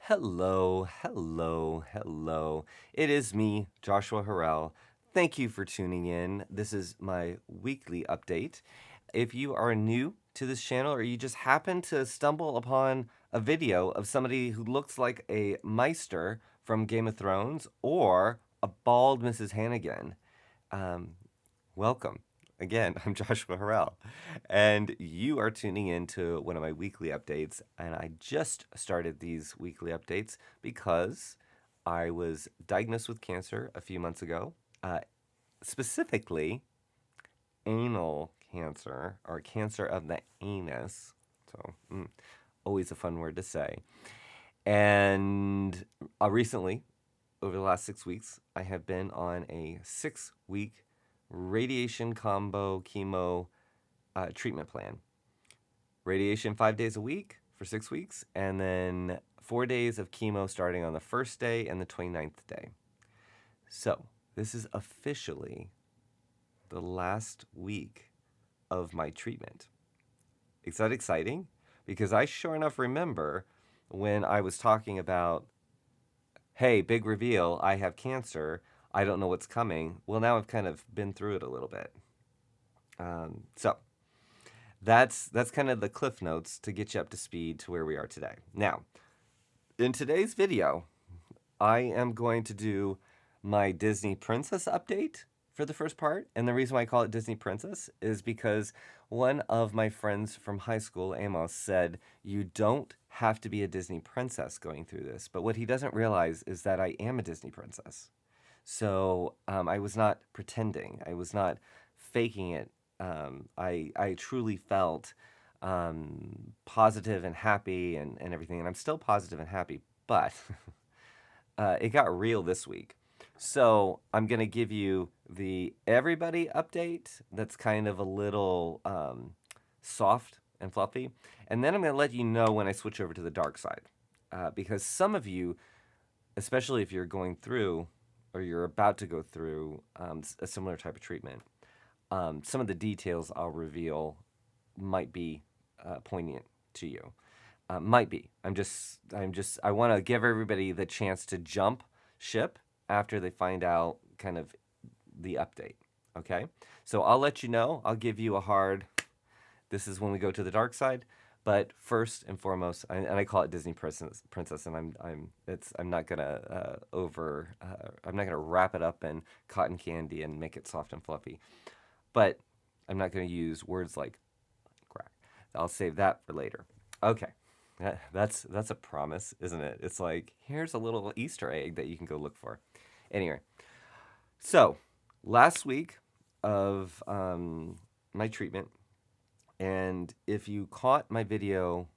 Hello, hello, hello. It is me, Joshua Harrell. Thank you for tuning in. This is my weekly update. If you are new to this channel or you just happen to stumble upon a video of somebody who looks like a Meister from Game of Thrones or a bald Mrs. Hannigan, um, welcome. Again, I'm Joshua Harrell, and you are tuning in to one of my weekly updates. And I just started these weekly updates because I was diagnosed with cancer a few months ago, specifically anal cancer or cancer of the anus. So, always a fun word to say. And recently, over the last 6 weeks, I have been on a 6 week radiation combo chemo treatment plan. Radiation 5 days a week for 6 weeks, and then 4 days of chemo starting on the first day and the 29th day. So, this is officially the last week of my treatment. Is that exciting? Because I sure enough remember when I was talking about, hey, big reveal, I have cancer. I don't know what's coming. Well, now I've kind of been through it a little bit. So that's kind of the cliff notes to get you up to speed to where we are today. Now, in today's video, I am going to do my Disney Princess update for the first part. And the reason why I call it Disney Princess is because one of my friends from high school, Amos, said, you don't have to be a Disney princess going through this. But what he doesn't realize is that I am a Disney princess. So I was not pretending. I was not faking it. I truly felt positive and happy and everything. And I'm still positive and happy. But it got real this week. So I'm going to give you the everybody update that's kind of a little soft and fluffy. And then I'm going to let you know when I switch over to the dark side. Because some of you, especially if you're going through or you're about to go through a similar type of treatment, some of the details I'll reveal might be poignant to you. Might be. I want to give everybody the chance to jump ship after they find out kind of the update. Okay? So I'll let you know. I'll give you a hard, this is when we go to the dark side. But first and foremost, and I call it Disney Princess, and I'm not gonna I'm not gonna wrap it up in cotton candy and make it soft and fluffy. But I'm not gonna use words like crack. I'll save that for later. Okay. That's a promise, isn't it? It's like, here's a little Easter egg that you can go look for. Anyway, so last week of my treatment, and if you caught my video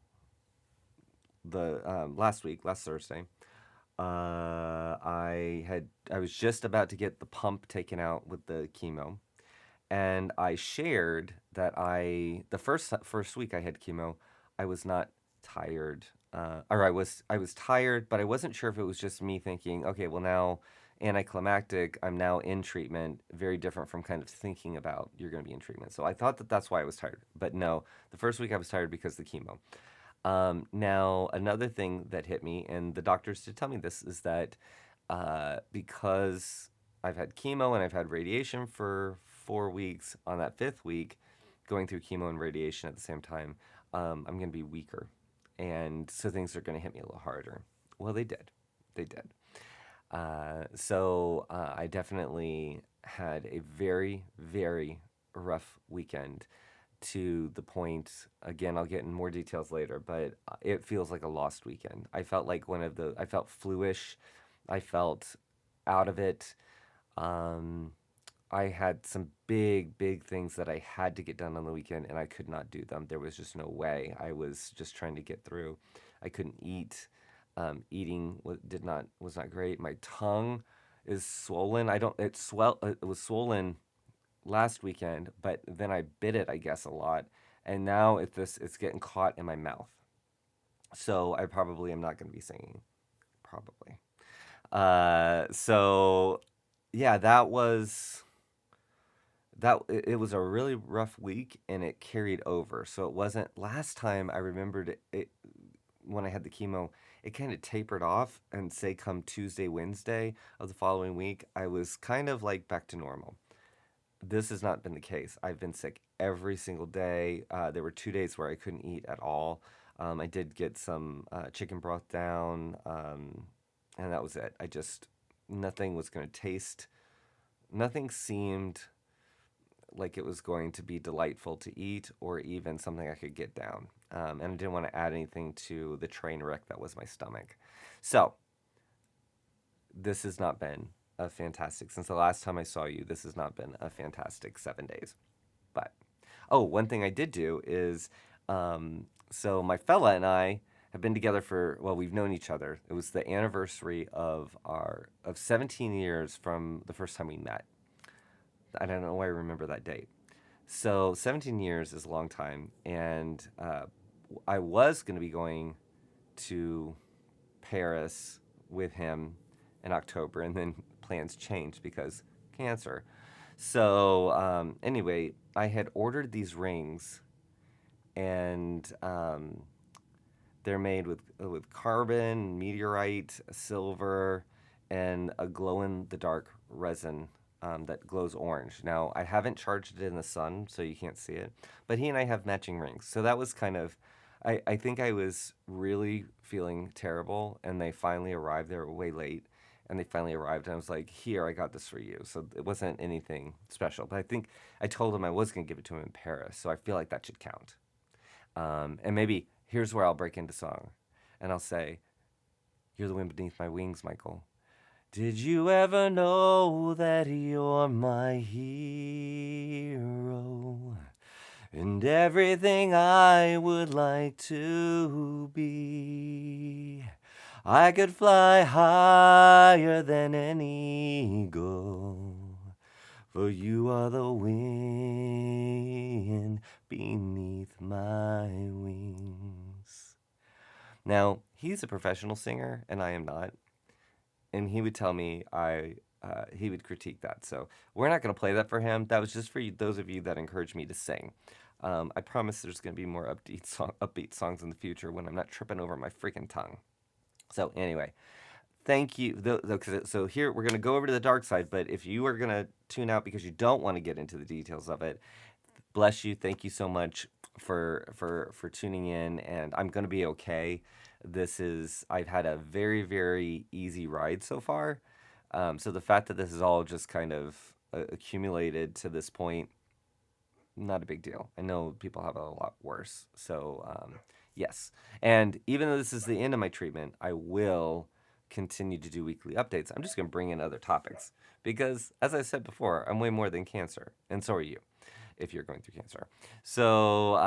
the last Thursday, I was just about to get the pump taken out with the chemo, and I shared that the first week I had chemo, I was not tired, or I was tired, but I wasn't sure if it was just me thinking, okay, well now anticlimactic, I'm now in treatment, very different from kind of thinking about you're going to be in treatment. So I thought that that's why I was tired, but no, the first week I was tired because of the chemo. Now, another thing that hit me, and the doctors did tell me this, is that because I've had chemo and I've had radiation for 4 weeks, on that fifth week, going through chemo and radiation at the same time, I'm going to be weaker. And so things are going to hit me a little harder. Well, they did. They did. I definitely had a very, very rough weekend, to the point, again, I'll get in more details later, but it feels like a lost weekend. I felt like I felt fluish. I felt out of it. Um, I had some big, big things that I had to get done on the weekend, and I could not do them. There was just no way. I was just trying to get through. I couldn't eat. Eating was not great. My tongue is swollen. I don't. It was swollen last weekend, but then I bit it, I guess, a lot, and now it's getting caught in my mouth. So I probably am not going to be singing. Probably. So yeah, it was a really rough week, and it carried over. So it wasn't last time I remembered it. when I had the chemo, it kind of tapered off, and say come Tuesday, Wednesday of the following week, I was kind of like back to normal. This has not been the case. I've been sick every single day. There were 2 days where I couldn't eat at all. I did get some chicken broth down, and that was it. Nothing was going to taste, nothing seemed like it was going to be delightful to eat or even something I could get down. And I didn't want to add anything to the train wreck that was my stomach. So, this has not been a fantastic, since the last time I saw you, this has not been a fantastic 7 days. But, oh, one thing I did do is, so my fella and I have been together for, well, we've known each other. It was the anniversary of 17 years from the first time we met. I don't know why I remember that date. So 17 years is a long time, and I was going to be going to Paris with him in October, and then plans changed because cancer. So anyway, I had ordered these rings, and they're made with carbon, meteorite, silver, and a glow in the dark resin that glows orange. Now, I haven't charged it in the sun, so you can't see it, but he and I have matching rings. So that was kind of, I think I was really feeling terrible, and they finally arrived. They were way late, and they finally arrived, and I was like, here, I got this for you. So it wasn't anything special, but I think I told him I was going to give it to him in Paris, so I feel like that should count. And maybe here's where I'll break into song, and I'll say, "You're the wind beneath my wings, Michael. Did you ever know that you're my hero? And everything I would like to be. I could fly higher than an eagle, for you are the wind beneath my wings." Now, he's a professional singer, and I am not. And he would tell me he would critique that. So we're not going to play that for him. That was just for you, those of you that encourage me to sing. I promise there's going to be more upbeat songs in the future when I'm not tripping over my freaking tongue. So anyway, thank you. So here we're going to go over to the dark side. But if you are going to tune out because you don't want to get into the details of it, bless you. Thank you so much for tuning in, and I'm going to be okay. I've had a very, very easy ride so far. So the fact that this is all just kind of accumulated to this point, not a big deal. I know people have it a lot worse. So yes, and even though this is the end of my treatment, I will continue to do weekly updates. I'm just going to bring in other topics because, as I said before, I'm way more than cancer, and so are you if you're going through cancer. So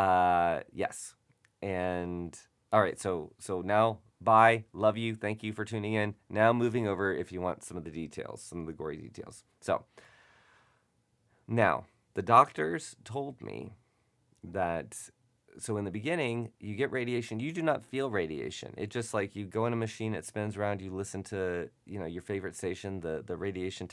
yes, and all right. So now, bye. Love you. Thank you for tuning in. Now moving over, if you want some of the details, some of the gory details. So now the doctors told me that, so in the beginning you get radiation, you do not feel radiation. It just, like, you go in a machine, it spins around, you listen to your favorite station. The radiation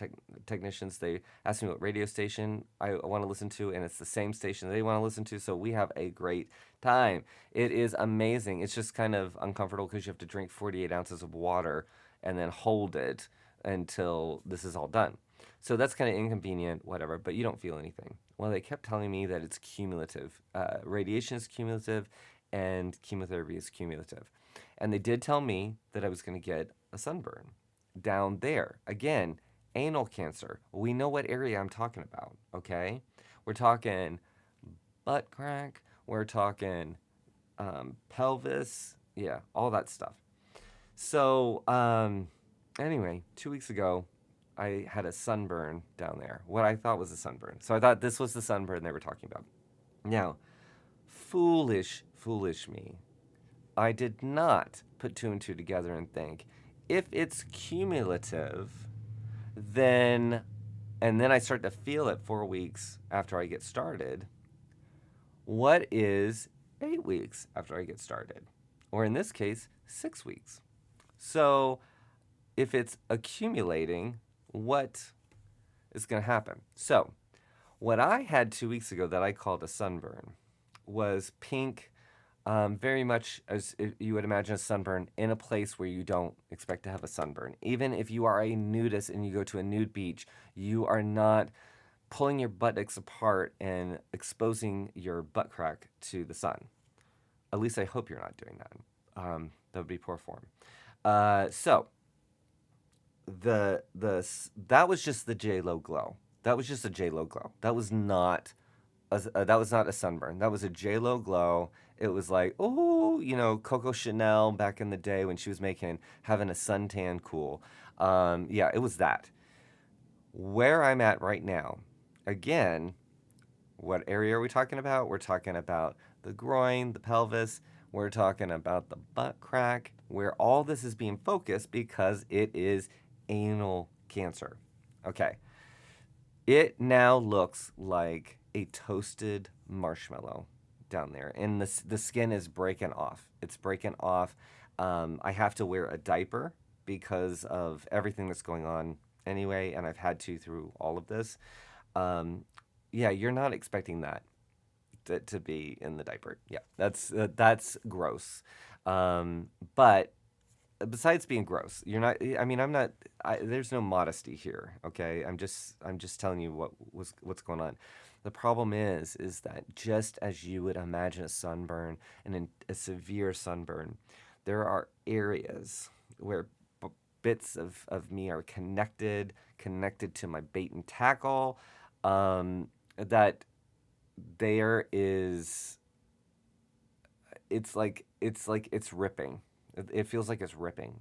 technicians, they ask me what radio station I want to listen to, and it's the same station they want to listen to, so we have a great time. It is amazing. It's just kind of uncomfortable because you have to drink 48 ounces of water and then hold it until this is all done. So that's kind of inconvenient, whatever, but you don't feel anything. Well, they kept telling me that it's cumulative. Radiation is cumulative, and chemotherapy is cumulative. And they did tell me that I was going to get a sunburn down there. Again, anal cancer. We know what area I'm talking about, okay? We're talking butt crack. We're talking pelvis. Yeah, all that stuff. So, anyway, 2 weeks ago, I had a sunburn down there. What I thought was a sunburn. So I thought this was the sunburn they were talking about. Now, foolish, foolish me. I did not put two and two together and think, if it's cumulative, then, and then I start to feel it 4 weeks after I get started, what is 8 weeks after I get started? Or in this case, 6 weeks. So if it's accumulating, what is going to happen? So what I had 2 weeks ago that I called a sunburn was pink very much as if you would imagine a sunburn in a place where you don't expect to have a sunburn. Even if you are a nudist and you go to a nude beach, you are not pulling your buttocks apart and exposing your butt crack to the sun. At least I hope you're not doing that. That would be poor form. So that was just the J Lo glow. That was just a J Lo glow. That was not a sunburn. That was a J Lo glow. It was like, oh, Coco Chanel back in the day when she was having a suntan cool. Yeah, it was that. Where I'm at right now, again, what area are we talking about? We're talking about the groin, the pelvis. We're talking about the butt crack, where all this is being focused because it is anal cancer. Okay. It now looks like a toasted marshmallow down there, and the skin is breaking off. It's breaking off. I have to wear a diaper because of everything that's going on anyway, and I've had to through all of this. Um, yeah, you're not expecting that to be in the diaper. Yeah, that's gross. But besides being gross, you're not. I mean, I'm not. There's no modesty here. Okay, I'm just telling you what's going on. The problem is that just as you would imagine a sunburn and a severe sunburn, there are areas where bits of me are connected to my bait and tackle. That there is it's like it's ripping. It feels like it's ripping.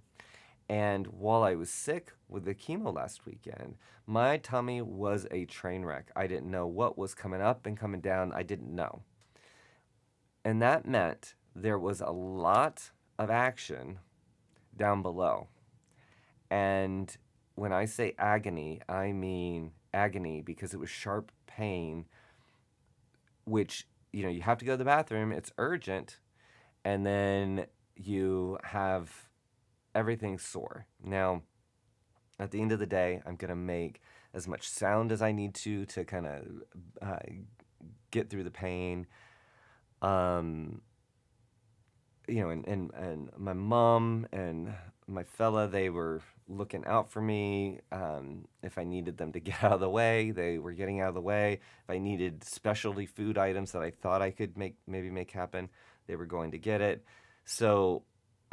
And while I was sick with the chemo last weekend, my tummy was a train wreck. I didn't know what was coming up and coming down. I didn't know. And that meant there was a lot of action down below. And when I say agony, I mean agony because it was sharp pain, which, you have to go to the bathroom, it's urgent, and then you have everything sore. Now, at the end of the day, I'm going to make as much sound as I need to kind of get through the pain. Um, and my mom and my fella, they were looking out for me. If I needed them to get out of the way, they were getting out of the way. If I needed specialty food items that I thought I could maybe make happen, they were going to get it. So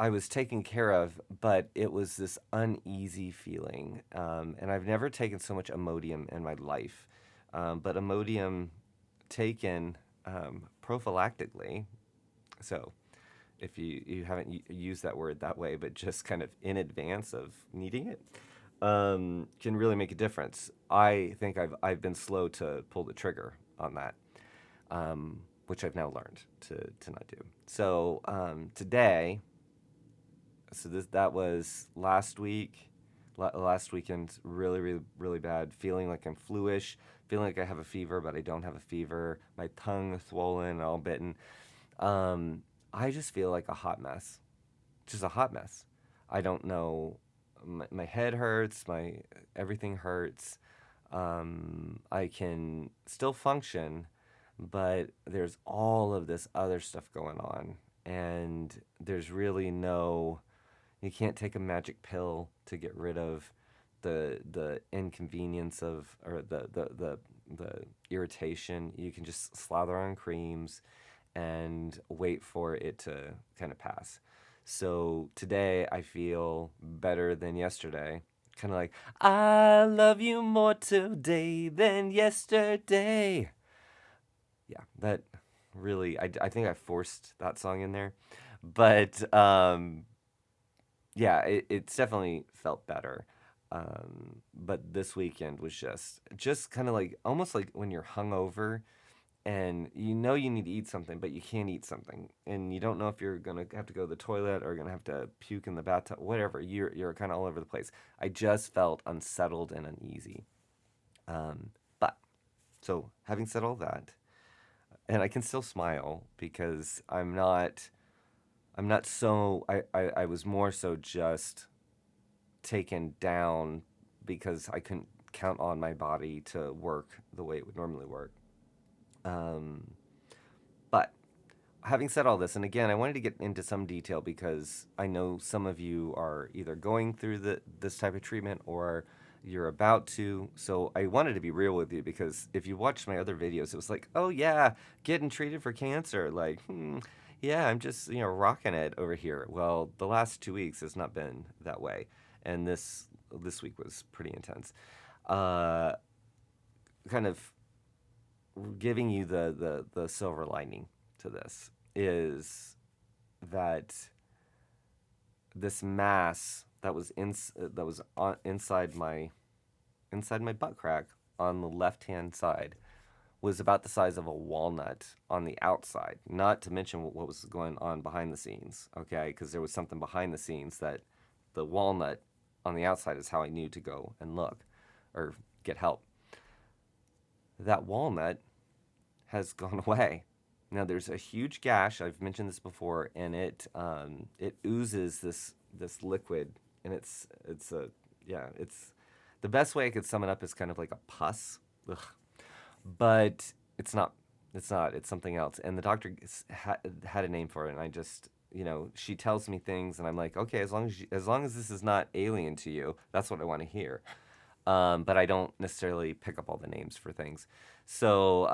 I was taken care of, but it was this uneasy feeling. And I've never taken so much Imodium in my life. But Imodium taken prophylactically, so if you haven't used that word that way, but just kind of in advance of needing it, can really make a difference. I think I've been slow to pull the trigger on that, which I've now learned to not do. So today, that was last week. Last weekend, really, really, really bad. Feeling like I'm fluish. Feeling like I have a fever, but I don't have a fever. My tongue swollen and all bitten. Um, I just feel like a hot mess. Just a hot mess. I don't know. My head hurts. My everything hurts. I can still function, but there's all of this other stuff going on, and there's really no. You can't take a magic pill to get rid of the inconvenience of or the irritation. You can just slather on creams and wait for it to kind of pass. So today I feel better than yesterday. Kind of like, I love you more today than yesterday. Yeah, that really, I think I forced that song in there. But yeah, it's definitely felt better. But this weekend was just kind of like almost like when you're hungover and you need to eat something, but you can't eat something, and you don't know if you're gonna have to go to the toilet or gonna have to puke in the bathtub, whatever. You're kind of all over the place. I just felt unsettled and uneasy. But so having said all that, and I can still smile because I'm not so I was more so just taken down because I couldn't count on my body to work the way it would normally work. Um, but having said all this, and again, I wanted to get into some detail because I know some of you are either going through this type of treatment or you're about to. So I wanted to be real with you because if you watched my other videos, it was like, oh yeah, getting treated for cancer. Like, yeah, I'm just rocking it over here. Well, the last 2 weeks has not been that way, and this week was pretty intense. Uh, Kind of giving you the silver lining to this is that this mass that was inside my butt crack on the left hand side was about the size of a walnut on the outside. Not to mention what was going on behind the scenes, okay? Because there was something behind the scenes that the walnut on the outside is how I knew to go and look or get help. That walnut has gone away. Now there's a huge gash. I've mentioned this before, and it oozes this liquid, and it's a yeah. It's the best way I could sum it up is kind of like a pus, ugh. But it's not. It's not. It's something else. And the doctor had a name for it, and I just she tells me things, and I'm like, okay, as long as this is not alien to you, that's what I want to hear. But I don't necessarily pick up all the names for things. So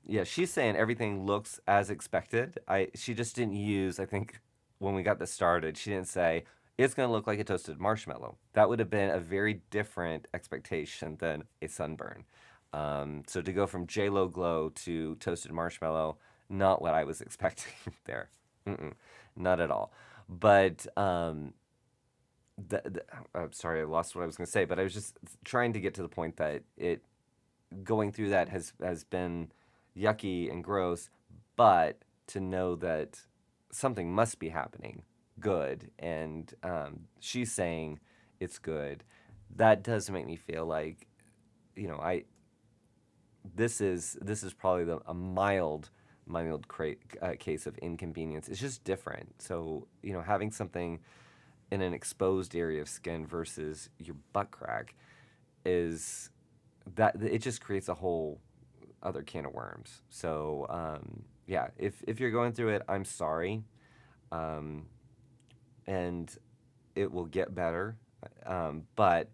yeah, she's saying everything looks as expected. She just didn't use. I think when we got this started, she didn't say it's going to look like a toasted marshmallow. That would have been a very different expectation than a sunburn. So to go from J Lo glow to toasted marshmallow, not what I was expecting there. Mm-mm, not at all. But I'm sorry, I lost what I was going to say, but I was just trying to get to the point that it going through that has been yucky and gross, but to know that something must be happening good, and she's saying it's good, that does make me feel like I this is probably a case of inconvenience. It's just different. So having something in an exposed area of skin versus your butt crack is that it just creates a whole other can of worms. So yeah, if you're going through it, I'm sorry, um, and it will get better. But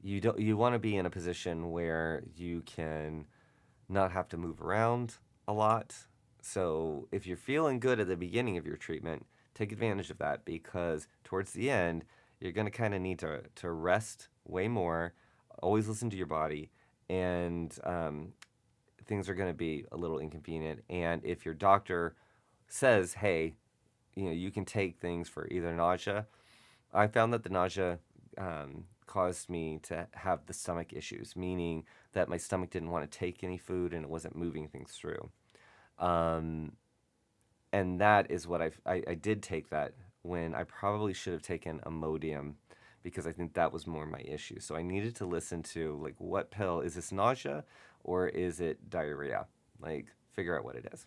you want to be in a position where you can not have to move around a lot. So if you're feeling good at the beginning of your treatment, take advantage of that because towards the end, you're going to kind of need to rest way more, always listen to your body, and things are going to be a little inconvenient. And if your doctor says, hey, you can take things for either nausea, I found that the nausea caused me to have the stomach issues, meaning that my stomach didn't want to take any food and it wasn't moving things through. Um, and that is what I did take that when I probably should have taken Imodium because I think that was more my issue. So I needed to listen to like what pill is this, nausea or is it diarrhea? Like figure out what it is.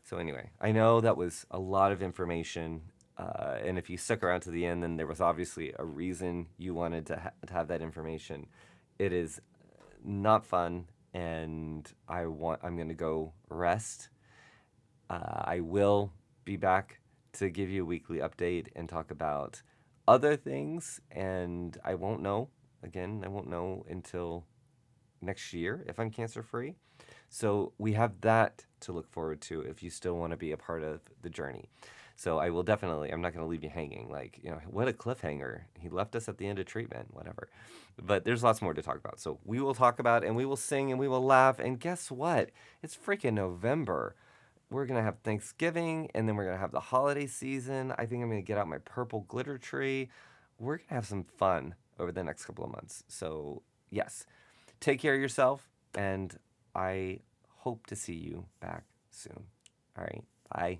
So anyway, I know that was a lot of information, and if you stuck around to the end, then there was obviously a reason you wanted to have that information. It is not fun, and I'm gonna go rest. I will be back to give you a weekly update and talk about other things, and I won't know. Again, I won't know until next year if I'm cancer free. So we have that to look forward to if you still want to be a part of the journey. So I will definitely, I'm not going to leave you hanging. Like, what a cliffhanger. He left us at the end of treatment, whatever. But there's lots more to talk about. So we will talk about and we will sing and we will laugh. And guess what? It's freaking November. We're going to have Thanksgiving and then we're going to have the holiday season. I think I'm going to get out my purple glitter tree. We're going to have some fun over the next couple of months. So, yes, take care of yourself and I hope to see you back soon. All right. Bye.